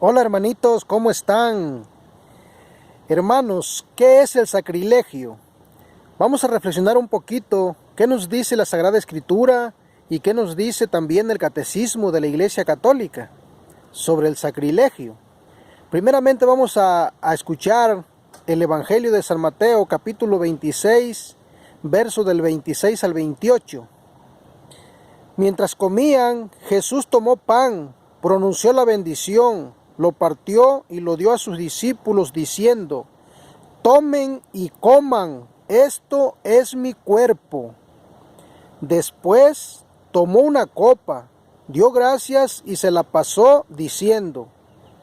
Hola hermanitos, ¿cómo están? Hermanos, ¿qué es el sacrilegio? Vamos a reflexionar un poquito qué nos dice la Sagrada Escritura y qué nos dice también el Catecismo de la Iglesia Católica sobre el sacrilegio. Primeramente vamos a escuchar el Evangelio de San Mateo, capítulo 26, verso del 26 al 28. Mientras comían, Jesús tomó pan, pronunció la bendición, lo partió y lo dio a sus discípulos diciendo: tomen y coman, esto es mi cuerpo. Después tomó una copa, dio gracias y se la pasó diciendo: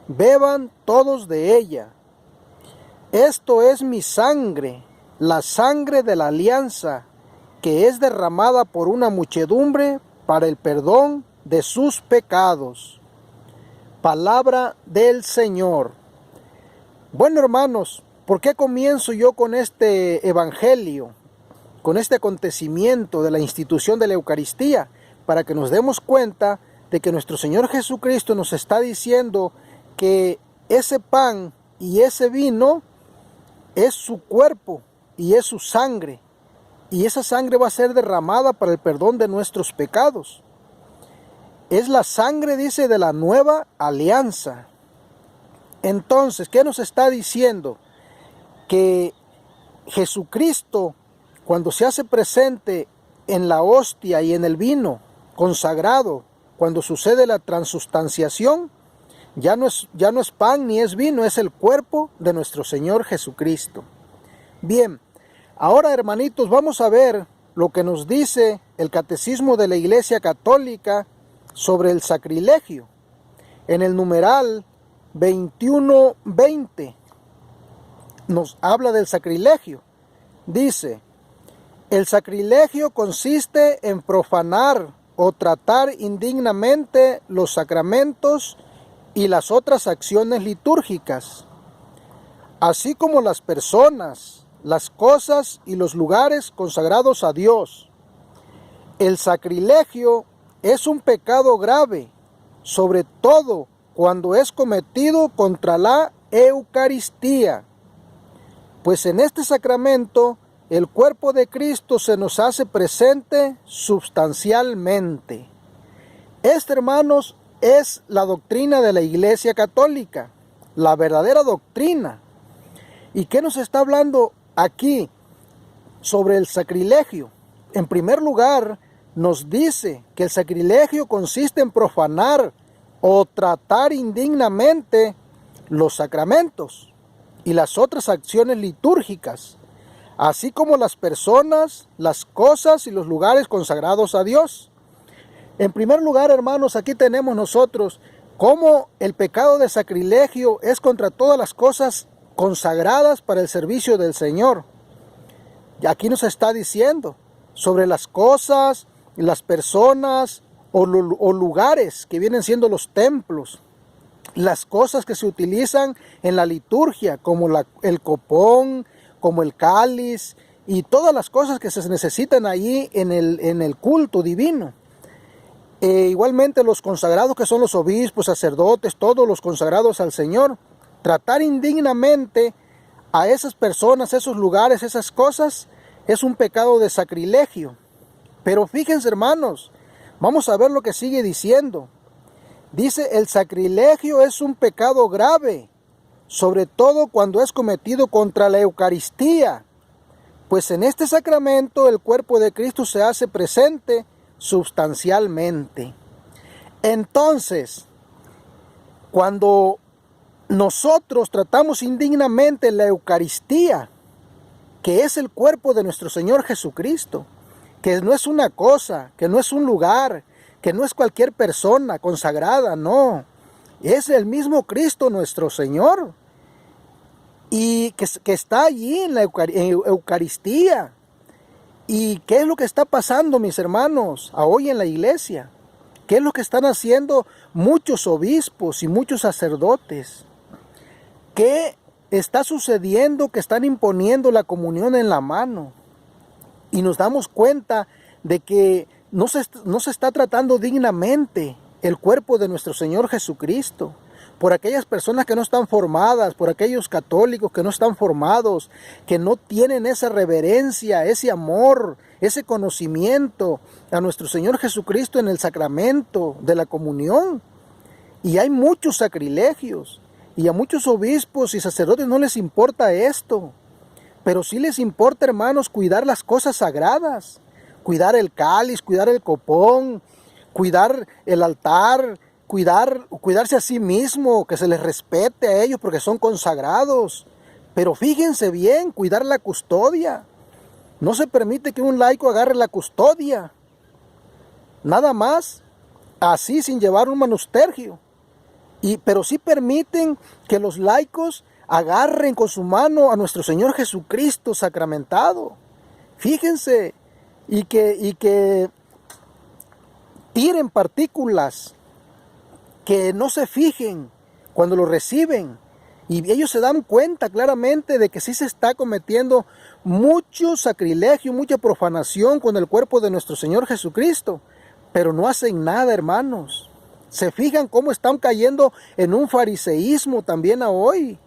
beban todos de ella. Esto es mi sangre, la sangre de la alianza, que es derramada por una muchedumbre para el perdón de sus pecados. Palabra del Señor. Bueno, hermanos, ¿por qué comienzo yo con este evangelio, con este acontecimiento de la institución de la Eucaristía? Para que nos demos cuenta de que nuestro Señor Jesucristo nos está diciendo que ese pan y ese vino es su cuerpo y es su sangre, y esa sangre va a ser derramada para el perdón de nuestros pecados. Es la sangre, dice, de la nueva alianza. Entonces, ¿qué nos está diciendo? Que Jesucristo, cuando se hace presente en la hostia y en el vino consagrado, cuando sucede la transustanciación, ya no es pan ni es vino, es el cuerpo de nuestro Señor Jesucristo. Bien, ahora hermanitos, vamos a ver lo que nos dice el Catecismo de la Iglesia Católica sobre el sacrilegio. En el numeral 2120 nos habla del sacrilegio. Dice: el sacrilegio consiste en profanar o tratar indignamente los sacramentos y las otras acciones litúrgicas, así como las personas, las cosas y los lugares consagrados a Dios. El sacrilegio es un pecado grave, sobre todo cuando es cometido contra la Eucaristía, pues en este sacramento el cuerpo de Cristo se nos hace presente sustancialmente. Esta, hermanos, es la doctrina de la Iglesia Católica, la verdadera doctrina. ¿Y qué nos está hablando aquí sobre el sacrilegio? En primer lugar, nos dice que el sacrilegio consiste en profanar o tratar indignamente los sacramentos y las otras acciones litúrgicas, así como las personas, las cosas y los lugares consagrados a Dios. En primer lugar, hermanos, aquí tenemos nosotros cómo el pecado de sacrilegio es contra todas las cosas consagradas para el servicio del Señor. Y aquí nos está diciendo sobre las cosas, las personas o lugares que vienen siendo los templos, las cosas que se utilizan en la liturgia, como el copón, como el cáliz y todas las cosas que se necesitan allí en el culto divino. Igualmente los consagrados, que son los obispos, sacerdotes, todos los consagrados al Señor. Tratar indignamente a esas personas, esos lugares, esas cosas, es un pecado de sacrilegio. Pero fíjense, hermanos, vamos a ver lo que sigue diciendo. Dice: el sacrilegio es un pecado grave, sobre todo cuando es cometido contra la Eucaristía, pues en este sacramento el cuerpo de Cristo se hace presente sustancialmente. Entonces, cuando nosotros tratamos indignamente la Eucaristía, que es el cuerpo de nuestro Señor Jesucristo, que no es una cosa, que no es un lugar, que no es cualquier persona consagrada, no, es el mismo Cristo nuestro Señor, y que está allí en la Eucaristía. ¿Y qué es lo que está pasando, mis hermanos, hoy en la iglesia? ¿Qué es lo que están haciendo muchos obispos y muchos sacerdotes? ¿Qué está sucediendo? Que están imponiendo la comunión en la mano. Y nos damos cuenta de que no se está tratando dignamente el cuerpo de nuestro Señor Jesucristo. por aquellas personas que no están formadas, por aquellos católicos que no están formados, que no tienen esa reverencia, ese amor, ese conocimiento a nuestro Señor Jesucristo en el sacramento de la comunión. Y hay muchos sacrilegios, y a muchos obispos y sacerdotes no les importa esto, pero sí les importa, hermanos, cuidar las cosas sagradas, cuidar el cáliz, cuidar el copón, cuidar el altar, cuidarse a sí mismo, que se les respete a ellos porque son consagrados. Pero fíjense bien, cuidar la custodia. No se permite que un laico agarre la custodia, nada más, así sin llevar un manustergio. Pero sí permiten que los laicos agarren con su mano a nuestro Señor Jesucristo sacramentado. Fíjense, y que tiren partículas, que no se fijen cuando lo reciben. Y ellos se dan cuenta claramente de que sí se está cometiendo mucho sacrilegio, mucha profanación con el cuerpo de nuestro Señor Jesucristo. Pero no hacen nada, hermanos. Se fijan cómo están cayendo en un fariseísmo también a hoy.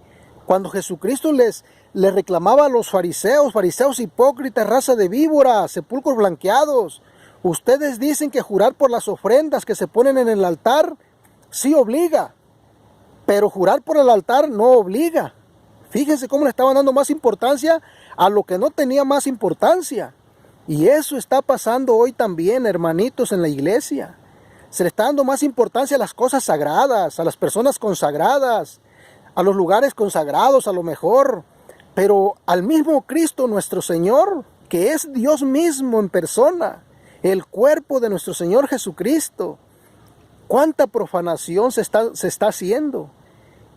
Cuando Jesucristo les reclamaba a los fariseos hipócritas, raza de víboras, sepulcros blanqueados. Ustedes dicen que jurar por las ofrendas que se ponen en el altar sí obliga, pero jurar por el altar no obliga. Fíjense cómo le estaban dando más importancia a lo que no tenía más importancia. Y eso está pasando hoy también, hermanitos, en la iglesia. Se le está dando más importancia a las cosas sagradas, a las personas consagradas, a los lugares consagrados a lo mejor. Pero al mismo Cristo nuestro Señor, que es Dios mismo en persona, el cuerpo de nuestro Señor Jesucristo. ¿Cuánta profanación se está haciendo?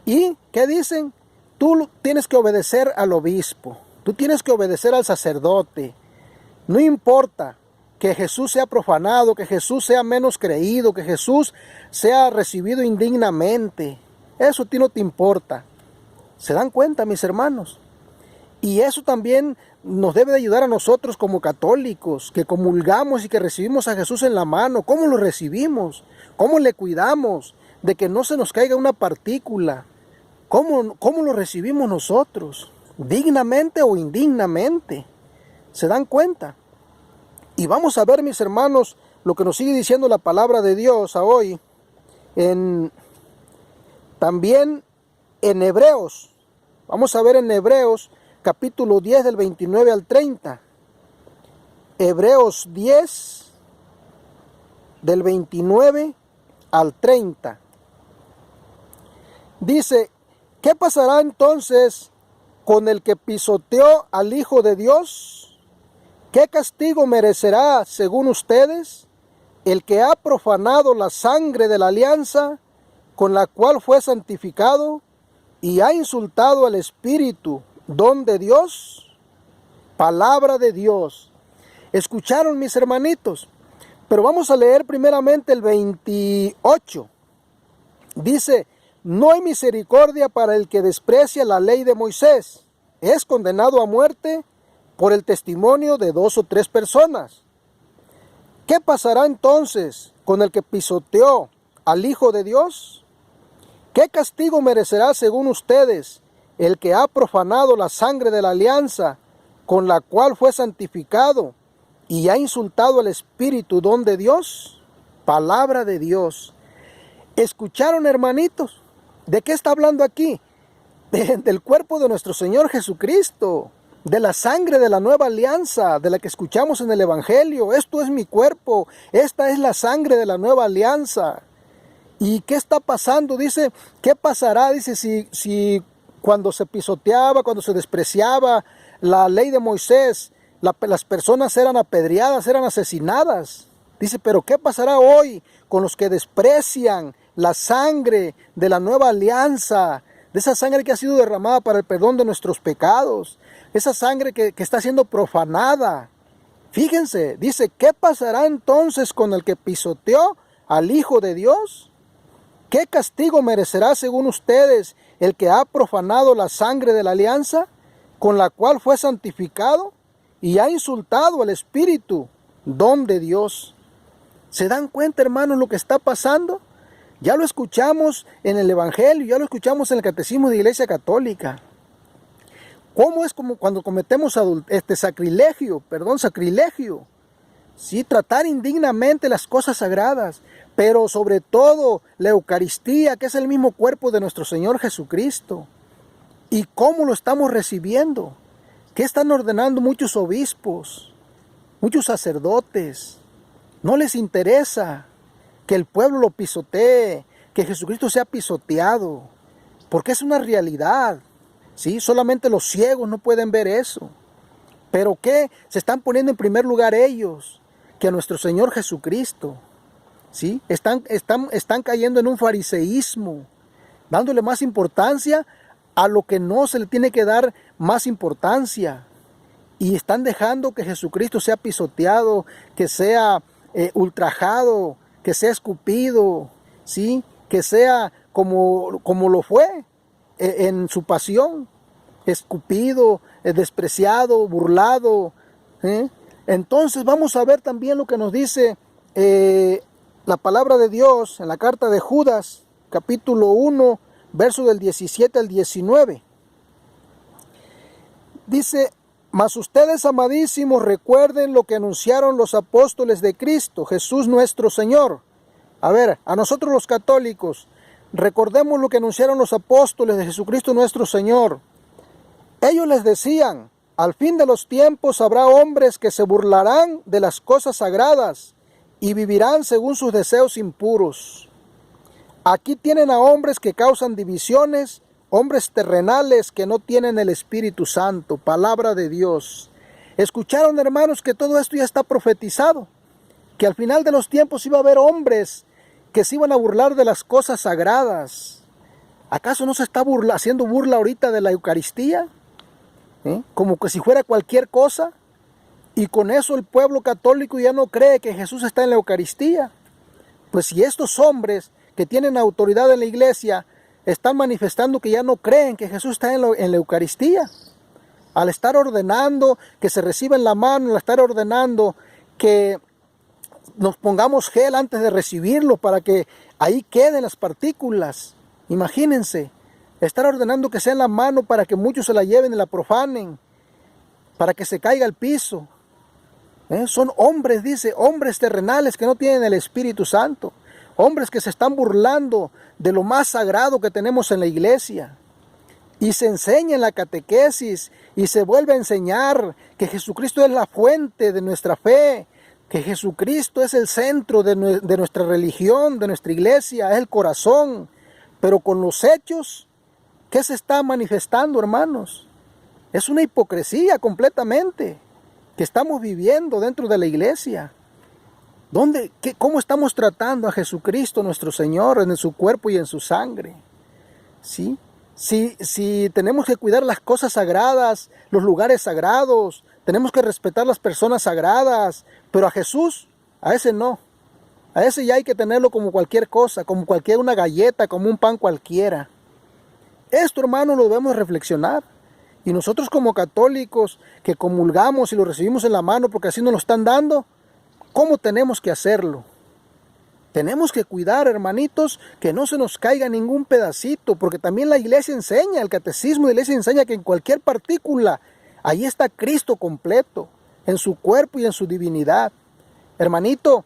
¿Y qué dicen? Tú tienes que obedecer al obispo, tú tienes que obedecer al sacerdote. No importa que Jesús sea profanado, que Jesús sea menos creído, que Jesús sea recibido indignamente. Eso a ti no te importa. ¿Se dan cuenta, mis hermanos? Y eso también nos debe de ayudar a nosotros como católicos, que comulgamos y que recibimos a Jesús en la mano. ¿Cómo lo recibimos? ¿Cómo le cuidamos de que no se nos caiga una partícula? ¿Cómo lo recibimos nosotros? ¿Dignamente o indignamente? ¿Se dan cuenta? Y vamos a ver, mis hermanos, lo que nos sigue diciendo la palabra de Dios a hoy. También en Hebreos. Vamos a ver en Hebreos capítulo 10 del 29 al 30. Hebreos 10 del 29 al 30. Dice, ¿qué pasará entonces con el que pisoteó al Hijo de Dios? ¿Qué castigo merecerá, según ustedes, el que ha profanado la sangre de la alianza con la cual fue santificado y ha insultado al Espíritu, don de Dios? Palabra de Dios. ¿Escucharon, mis hermanitos? Pero vamos a leer primeramente el 28. Dice, no hay misericordia para el que desprecia la ley de Moisés. Es condenado a muerte por el testimonio de 2 o 3 personas. ¿Qué pasará entonces con el que pisoteó al Hijo de Dios? ¿Qué castigo merecerá, según ustedes, el que ha profanado la sangre de la alianza con la cual fue santificado y ha insultado al Espíritu, don de Dios? Palabra de Dios. ¿Escucharon, hermanitos? ¿De qué está hablando aquí? Del cuerpo de nuestro Señor Jesucristo, de la sangre de la nueva alianza, de la que escuchamos en el Evangelio. Esto es mi cuerpo, esta es la sangre de la nueva alianza. ¿Y qué está pasando? Dice, ¿qué pasará? Dice, si cuando se pisoteaba, cuando se despreciaba la ley de Moisés, las personas eran apedreadas, eran asesinadas. Dice, pero ¿qué pasará hoy con los que desprecian la sangre de la nueva alianza, de esa sangre que ha sido derramada para el perdón de nuestros pecados, esa sangre que está siendo profanada? Fíjense, dice, ¿qué pasará entonces con el que pisoteó al Hijo de Dios? ¿Qué castigo merecerá, según ustedes, el que ha profanado la sangre de la alianza con la cual fue santificado y ha insultado al Espíritu, don de Dios? ¿Se dan cuenta, hermanos, lo que está pasando? Ya lo escuchamos en el Evangelio, ya lo escuchamos en el Catecismo de la Iglesia Católica. ¿Cómo es como cuando cometemos sacrilegio? ¿Sí? Tratar indignamente las cosas sagradas, pero sobre todo la Eucaristía, que es el mismo cuerpo de nuestro Señor Jesucristo. ¿Y cómo lo estamos recibiendo? ¿Qué están ordenando muchos obispos, muchos sacerdotes? No les interesa que el pueblo lo pisotee, que Jesucristo sea pisoteado, porque es una realidad. ¿Sí? Solamente los ciegos no pueden ver eso. ¿Pero qué? Se están poniendo en primer lugar ellos que a nuestro Señor Jesucristo. ¿Sí? Están cayendo en un fariseísmo, dándole más importancia a lo que no se le tiene que dar más importancia. Y están dejando que Jesucristo sea pisoteado, que sea ultrajado, que sea escupido, ¿sí? Que sea como lo fue en su pasión, escupido, despreciado, burlado. Entonces vamos a ver también lo que nos dice la palabra de Dios en la carta de Judas, capítulo 1, verso del 17 al 19. Dice: mas ustedes, amadísimos, recuerden lo que anunciaron los apóstoles de Cristo, Jesús nuestro Señor. A ver, a nosotros los católicos, recordemos lo que anunciaron los apóstoles de Jesucristo nuestro Señor. Ellos les decían: al fin de los tiempos habrá hombres que se burlarán de las cosas sagradas y vivirán según sus deseos impuros. Aquí tienen a hombres que causan divisiones, hombres terrenales que no tienen el Espíritu Santo, palabra de Dios. ¿Escucharon, hermanos, que todo esto ya está profetizado? Que al final de los tiempos iba a haber hombres que se iban a burlar de las cosas sagradas. ¿Acaso no se está haciendo burla ahorita de la Eucaristía? Como que si fuera cualquier cosa. Y con eso el pueblo católico ya no cree que Jesús está en la Eucaristía. Pues si estos hombres que tienen autoridad en la iglesia están manifestando que ya no creen que Jesús está en la Eucaristía, al estar ordenando que se reciba en la mano, al estar ordenando que nos pongamos gel antes de recibirlo para que ahí queden las partículas. Imagínense, estar ordenando que sea en la mano para que muchos se la lleven y la profanen, para que se caiga al piso. Son hombres, dice, hombres terrenales que no tienen el Espíritu Santo, hombres que se están burlando de lo más sagrado que tenemos en la iglesia. Y se enseña en la catequesis y se vuelve a enseñar que Jesucristo es la fuente de nuestra fe, que Jesucristo es el centro de nuestra religión, de nuestra iglesia, es el corazón. Pero con los hechos, ¿qué se está manifestando, hermanos? Es una hipocresía completamente que estamos viviendo dentro de la iglesia. ¿Cómo estamos tratando a Jesucristo nuestro Señor en su cuerpo y en su sangre? ¿Sí? Si tenemos que cuidar las cosas sagradas, los lugares sagrados, tenemos que respetar las personas sagradas, pero a Jesús, a ese no. A ese ya hay que tenerlo como cualquier cosa, como una galleta, como un pan cualquiera. Esto, hermano, lo debemos reflexionar. Y nosotros como católicos que comulgamos y lo recibimos en la mano porque así nos lo están dando, ¿cómo tenemos que hacerlo? Tenemos que cuidar, hermanitos, que no se nos caiga ningún pedacito, porque también la iglesia enseña, el catecismo de la iglesia enseña que en cualquier partícula, ahí está Cristo completo, en su cuerpo y en su divinidad. Hermanito,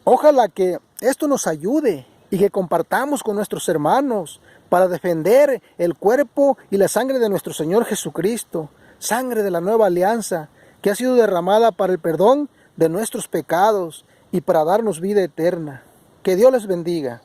ojalá que esto nos ayude y que compartamos con nuestros hermanos para defender el cuerpo y la sangre de nuestro Señor Jesucristo, sangre de la nueva alianza, que ha sido derramada para el perdón de nuestros pecados y para darnos vida eterna. Que Dios les bendiga.